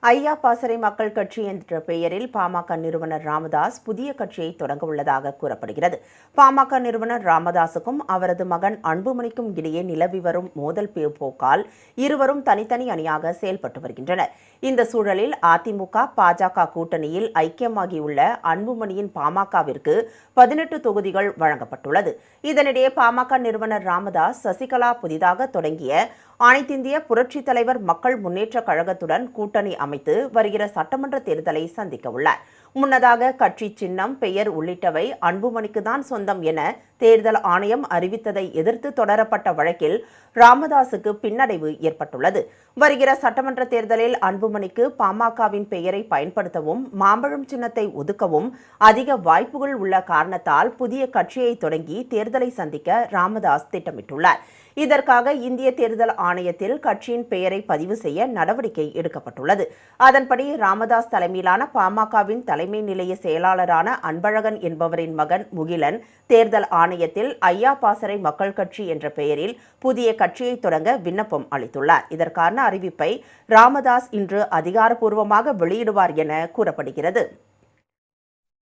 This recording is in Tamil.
ஐயா பாசறை மக்கள் கட்சி என்ற பெயரில் பாமக நிறுவனர் ராமதாஸ் புதிய கட்சியை தொடங்க உள்ளதாக கூறப்படுகிறது. பாமக நிறுவனர் ராமதாசுக்கும் அவரது மகன் அன்புமணிக்கும் இடையே நிலவி வரும் மோதல் போக்கால் இருவரும் தனித்தனி அணியாக செயல்பட்டு வருகின்றனர். இந்த சூழலில் அதிமுக பாஜக கூட்டணியில் ஐக்கியமாகியுள்ள அன்புமணியின் பாமகவிற்கு 18 தொகுதிகள் வழங்கப்பட்டுள்ளது. இதனிடையே பாமக நிறுவனர் ராமதாஸ் சசிகலா புதிதாக தொடங்கிய அனைத்திந்திய புரட்சித் தலைவர் மக்கள் முன்னேற்றக் கழகத்துடன் கூட்டணி அமைத்து வருகிற சட்டமன்ற தேர்தலை சந்திக்க உள்ளார். முன்னதாக கட்சி சின்னம், பெயர் உள்ளிட்டவை அன்புமணிக்கு தான் சொந்தம் என தேர்தல் ஆணையம் அறிவித்ததை எதிர்த்து தொடரப்பட்ட வழக்கில் ராமதாசுக்கு பின்னடைவு ஏற்பட்டுள்ளது. வருகிற சட்டமன்ற தேர்தலில் அன்புமணிக்கு பாமகவின் பெயரை பயன்படுத்தவும் மாம்பழம் சின்னத்தை ஒதுக்கவும் அதிக வாய்ப்புகள் உள்ள காரணத்தால் புதிய கட்சியை தொடங்கி தேர்தலை சந்திக்க ராமதாஸ் திட்டமிட்டுள்ளார். இதற்காக இந்திய தேர்தல் ஆணையத்தில் கட்சியின் பெயரை பதிவு செய்ய நடவடிக்கை எடுக்கப்பட்டுள்ளது. அதன்படி ராமதாஸ் தலைமையிலான பாமகவின் தலைமை நிலைய செயலாளரான அன்பழகன் என்பவரின் மகன் முகிலன் தேர்தல் ஆணையத்தில் ஐயா பாசறை மக்கள் கட்சி என்ற பெயரில் புதிய கட்சியை தொடங்க விண்ணப்பம் அளித்துள்ளார். இதற்கான அறிவிப்பை ராமதாஸ் இன்று அதிகாரப்பூர்வமாக வெளியிடுவார் என கூறப்படுகிறது.